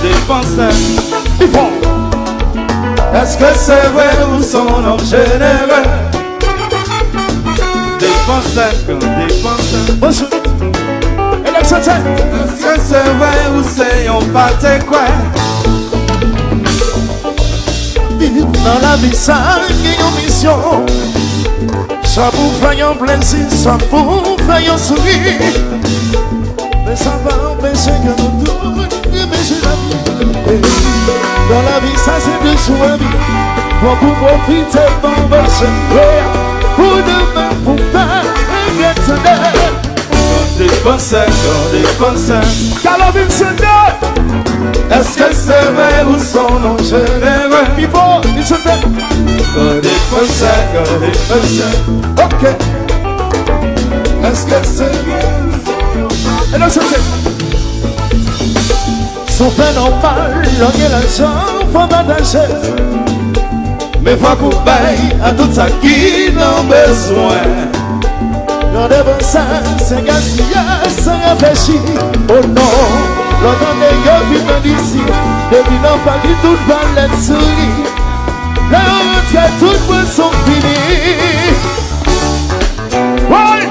dépensait. Est-ce que c'est vrai ou son homme généreux? Dépensait. Bonjour. Est-ce que c'est vrai ou c'est un pâté quoi? Dans la vie, ça a une mission. Soit pour faire un plaisir, soit pour faire un sourire. Mais ça va empêcher que nous tous empêcher la vie. Dans la vie, ça c'est de choisir. Pour profiter, pour marcher. Pour demain, pour pas regretter. Dépensait. Calavine Seigneur. Est-ce que c'est vrai ou son nom généreux? People, listen to that. Dépensait. Ok. Est-ce que c'est vrai? Et là, c'est son fait normal, l'on est l'argent, faut m'attacher. Mais faut qu'on paye à tout ça qui n'en besoin. L'on devant ça, c'est gaspillage, sans réfléchir. Oh non, l'on donne les gars vivant d'ici. Depuis n'en pas du tout de balade souris. Là, on retient tout pour son fini. Ouais,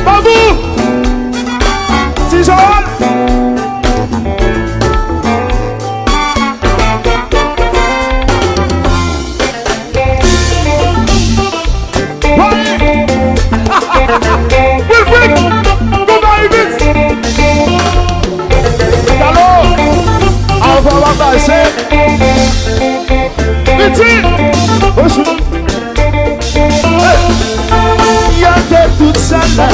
Babou, si Joël. Wilfried, go by it. Hello, on va passer. Vite, il y a de tout ça là.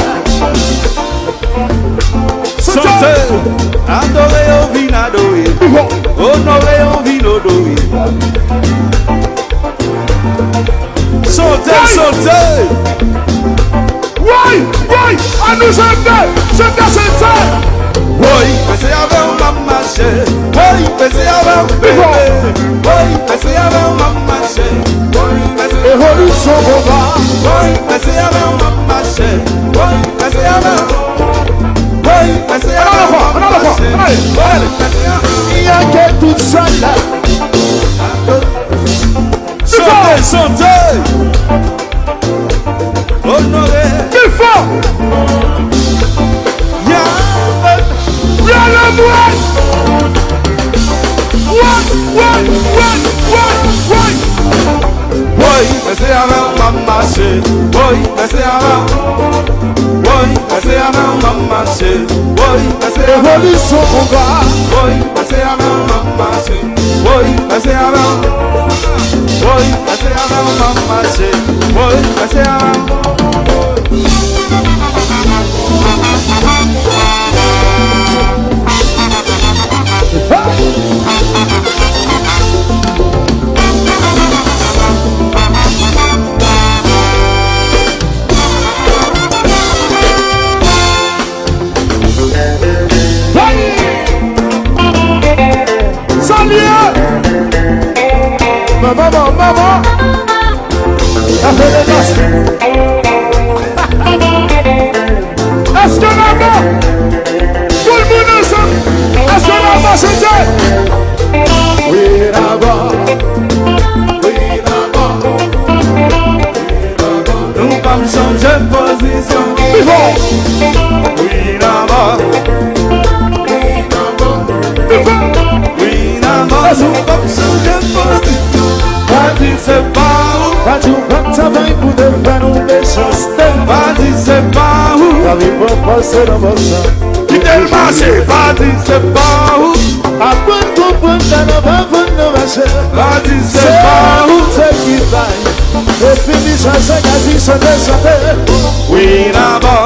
Santé, adoré au vin adoré, honoré au vin adoré. Santé. Oui, à nous jeter, c'est ça. Oui, mais c'est avec un maman chez. Oui, mais c'est avec un bébé. Oui, mais c'est avec un maman chez. Évolution, on va. Oui, mais c'est avec un maman chez. Oui, mais c'est avec un. Oui, mais c'est avec un maman chez. Il y a que tout ça là. Santé. Honoré. Plus fort. Y'a le moine. Oui, mais c'est avant maman chez. Oui, mais c'est avant. Oui, mais c'est avant maman chez. Oui, mais c'est avant. Évolution, on va. Oui, mais c'est avant maman chez. Oui, mais c'est avant. Oui, mais c'est avant maman chez. Oui, mais c'est avant. Maman, ça fait les gosses. Est-ce que là-bas, tout le monde ensemble, est-ce que là-bas c'est ça? Oui, là-bas. Nous pas changer de position. Vivons. Oui, là-bas. Vivons. Oui, là-bas. Nous pas changer de position. Vas-y, c'est pas où. Vas-y, on va travailler pour devenir une méchanceté. Vas-y, c'est pas où. La vie va passer dans votre sang. Quittez le marché. Vas-y, c'est pas où. Après qu'on prenne ta nave avant de marcher. Vas-y, c'est pas où. C'est qui vaille. Et puis, il s'en quasi chanter. Oui, là-bas.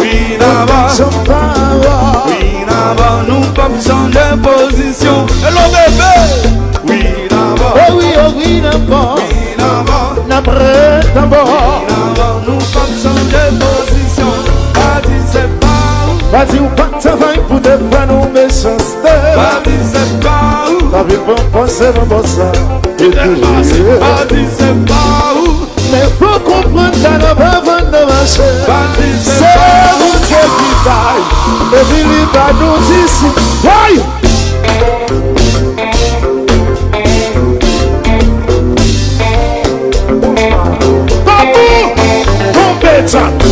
Oui, là-bas. Oui, là-bas. Nous pas changer de position. Hello, bébé. Oui, là-bas. Oh oui, là-bas. Oui, là-bas. N'après d'abord. Oui, là-bas. Nous pas changer de position. Vas-y, c'est pas où. Vas-y, on va travailler pour devenir une méchanceté. Vas-y, c'est pas où. La vie va passer dans votre sang. Vas-y, c'est pas où. Mais faut comprendre qu'à la avant de marcher. Vas-y, c'est C'est pas où. vous qui vaille. Ele tá notícia. Vai! Babu! Trombeta!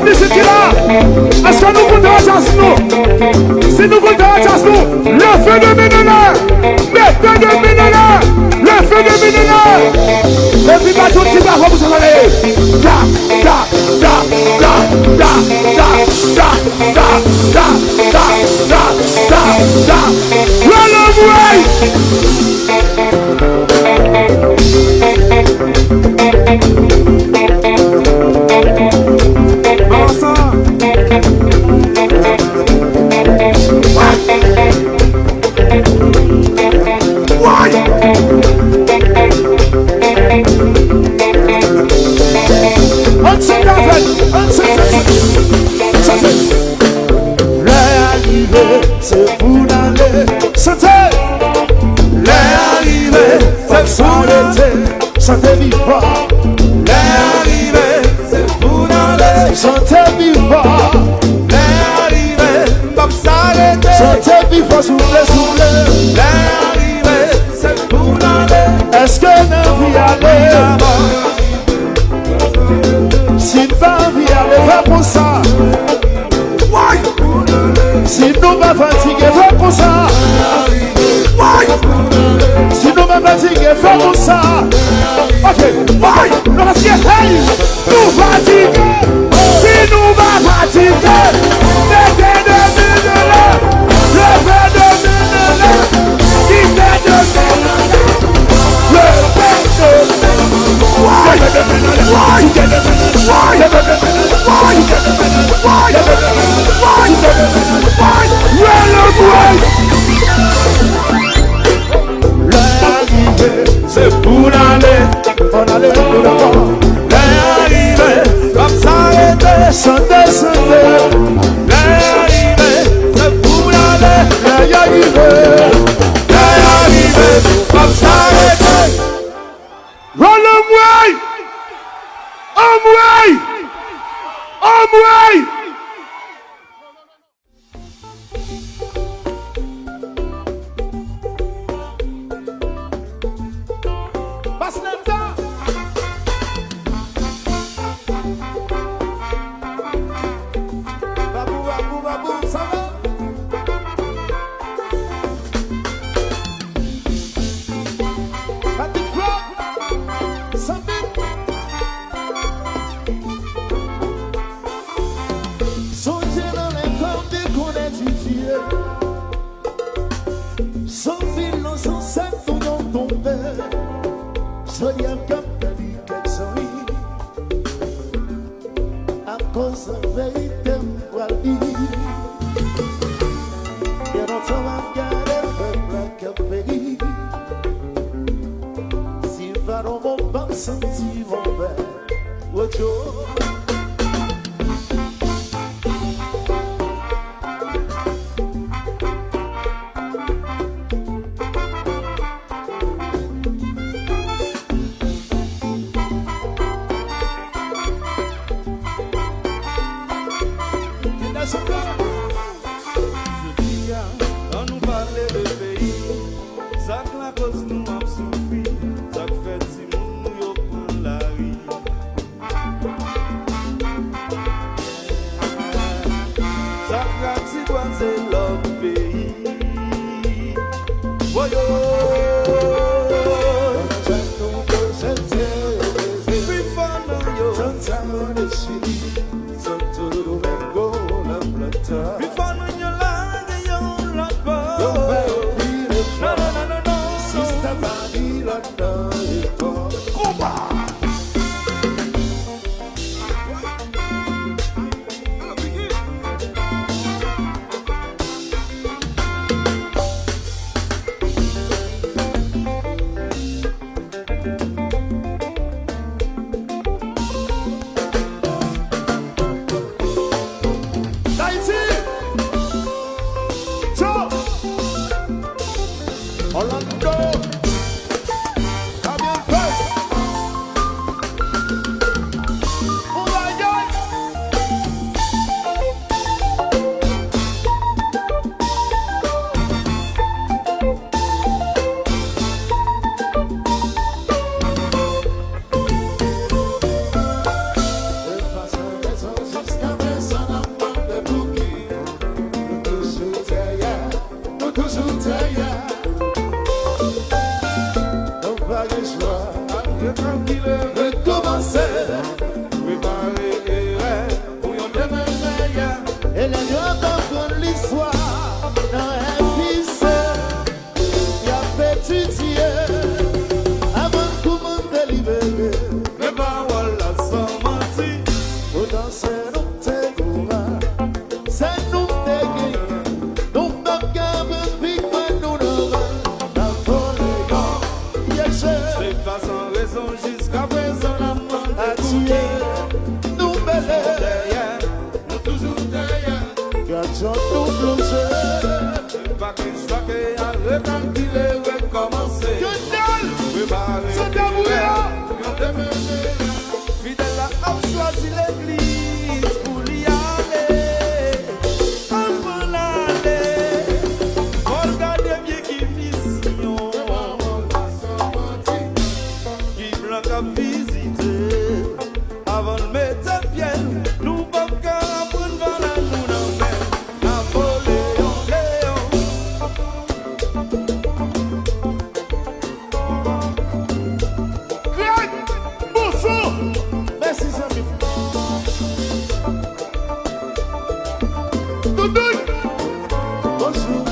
musique là. Est-ce que nous comptons à jazz nous? Si nous comptons à jazz nous, le feu de Ménéla, le feu de Ménéla, le feu de Ménéla. Et puis pas tout petit bravo vous en allez. Da, da, da, da, da, da, da, da, da, da, da, da, da. C'est pour l'aller, santé. L'arrivée, c'est pour l'été, santé vivant. L'arrivée, c'est pour l'aller, santé vivant. L'arrivée, comme ça l'été, santé vivant, souffle, souffle. L'arrivée, c'est pour l'aller. Est-ce que nous vit aller? Si pas envie aller, va pour ça. Si nous pas fatigués, fais pour ça. Si nous pas fatigués, fais pour ça. Ok, nous fatigués, hey, nous fatigués. Si nous pas fatigués, le fait de Ménéla, le fait de Ménéla, qui fait de Ménéla, le fait de l'arrivée, c'est pour l'aller, on allait pour l'avant. L'arrivée, comme ça était, santé, santé. L'arrivée, c'est pour l'aller. L'arrivée, comme ça était. Roll away! Away! Away! Recalculer, recommencer. Préparer. Fidèle a choisi l'église pour y aller. Avant l'aller, regardez bien qui mission. Qui blanc à visiter. Avant de mettre à pied, nous pas qu'à prendre voilà nous dans mer. Napoléon, Léon. Greg, bonsoir. Merci, Zami. Doudou. Bonjour.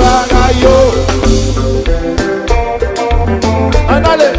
bagayo. Allez.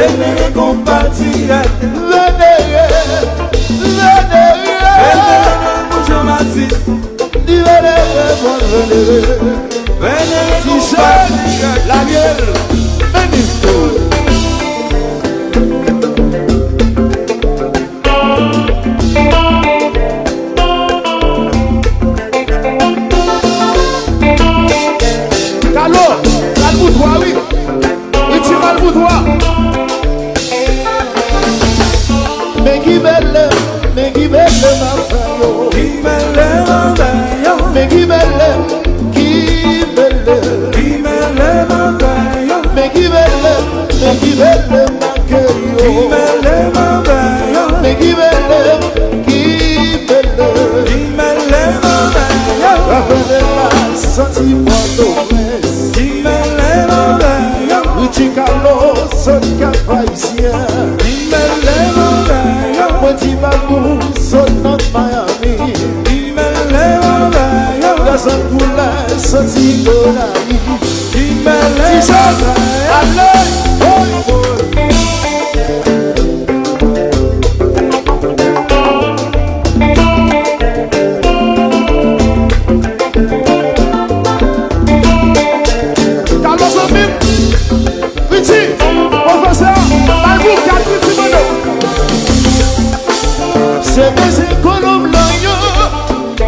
Venez compartir, la gueule, Calor, la boudoir, oui. Et tu m'as seul pour toi. Mais qui belle ma faille. Qui belle ma faille. Mais qui belle. Qui belle ma faille. Mais qui belle ma cœur. Qui belle ma faille. Mais qui belle. Qui belle ma faille. La belle la senti promesse. Qui belle ma faille. Tu calos, son capaïsien. Qui belle ma faille. Moi tu vas pour son nom Miami. Qui belle ma faille. La son couleur, senti Golani. Qui belle ma faille. Allez, boy, boy. C'est des économes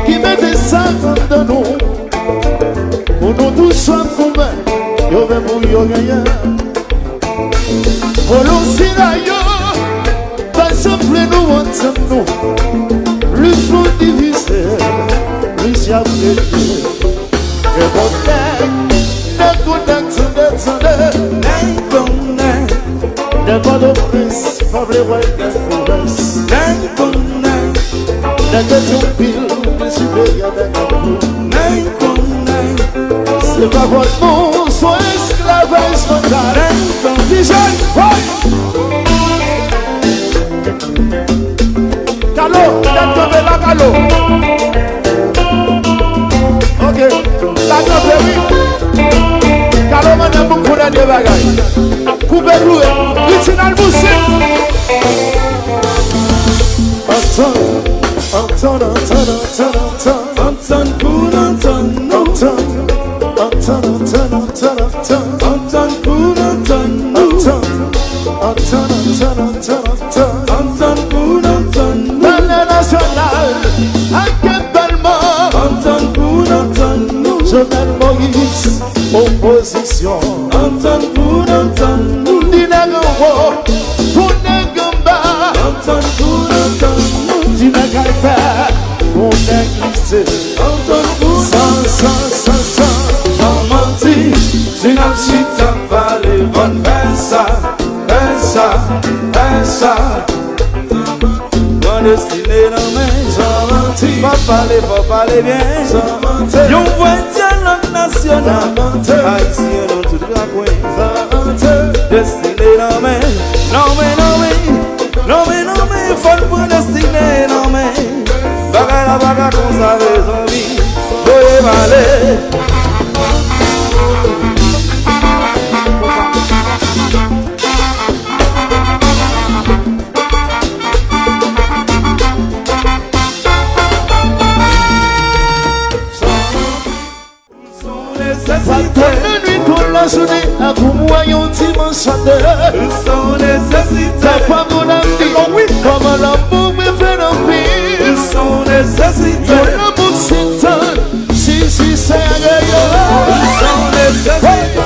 qui mettent ça dans nous. Pour nous tous sommes combien, yo même pour yo gagner. Pour nous si là yo, pas simple nous ensemble nous. Plus pour diviser, plus y a plus. Et bon never the prince, probably white and forest. Never to feel the superior than c'est pas votre nom, soit esclavage mental. Dijon, ouais. Calo, t'as la calo. Ok, la calo, oui. Calo, madame, beaucoup de bagailles. Couperou, original musique. Anton, Jovenel Moïse, opposition. Anton pour Anton, Dinagambo, pour Negamba. Anton pour Anton, Dinagaipa, pour Neglise. Anton pour Sans. Jean menti, Zinapchita Valley, Von Versa. Mon destiné dans mes Jean menti, pas parler bien. Jean menti, yon voit dialogue national. Haïtien dans tout le coin. Destiné dans mes, non mais, faut pour destiné dans mes. Baga qu'on savait envie, voyez valer. La nuit pour la journée, à vous voyons dimanche chanteur. Son nécessité, Pas mon ami, comme l'amour me fait l'envie. son nécessité, L'amour s'éteint, si c'est agréable. son nécessité.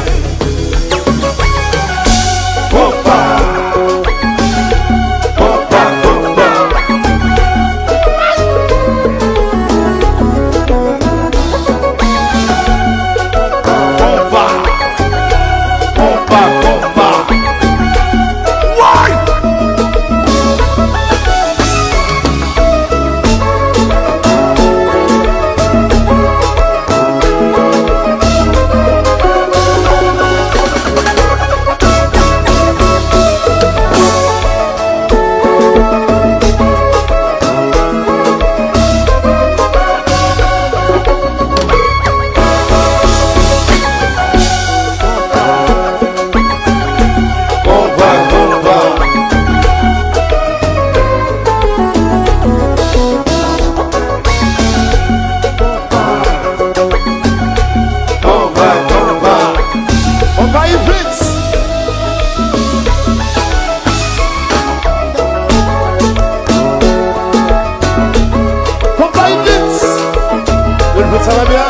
Ça va bien?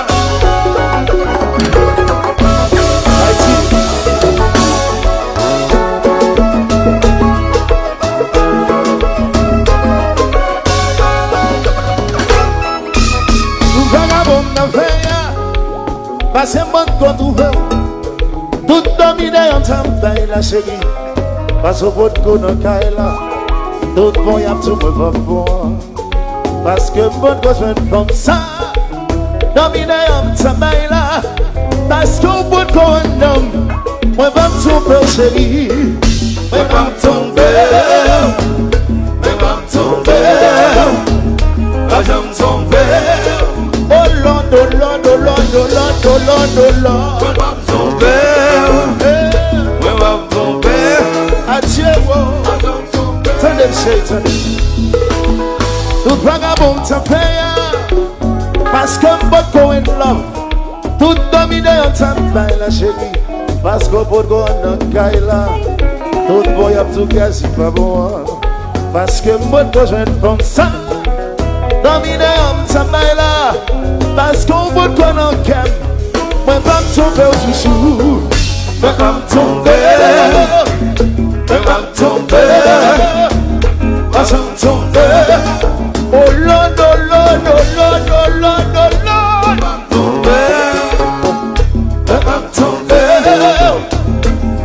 pas trouver. Tout dominé en temps d'aller la chérie. Parce au bout de qu'on a là. Tout bon y a tout me va bon. Parce que bon besoin comme ça. Dominé en temps d'aller là. Parce qu'au bout de qu'on a moi va tomber chérie. Moi va tomber. Moi va tomber. Moi va tomber. Oh Lord, oh Lord, oh Lord, oh Lord, oh Lord, oh Lord. Moi va tomber. Moi va tomber. Adieu, oh. Tenez, Satan. Tout vagabond t'a payé. Parce que beaucoup in love. Tout dominé en temps de la chérie. Parce que beaucoup en kaila. Tout boy a tout quasi pas bon. Parce que beaucoup je ne pense ça. Dominé en temps de la. Parce que beaucoup en kem. Moi pas me tomber au chouchou. Moi pas me tomber. Moi pas me tomber. Moi pas me tomber. Oh Lord, oh Lord, oh Lord, oh Lord, oh Lord.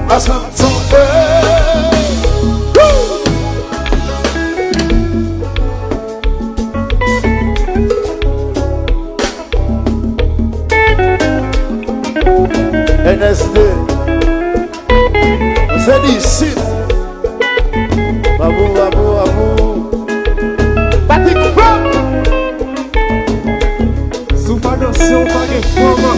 As I'm NSD, você disse, babu, babu, babu, bate com fogo. Suba dançou, pague fogo.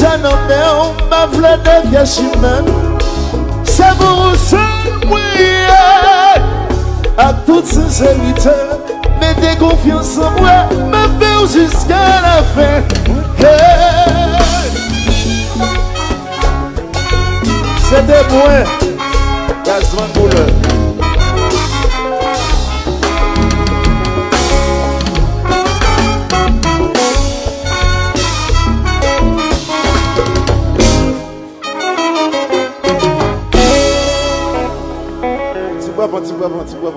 ça non mais on m'a voulu de vie chimène. C'est pour ça à toute sincérité, mettez confiance en moi, me faire jusqu'à la fin. C'était moi, Gazman Bouleur. Tu bois,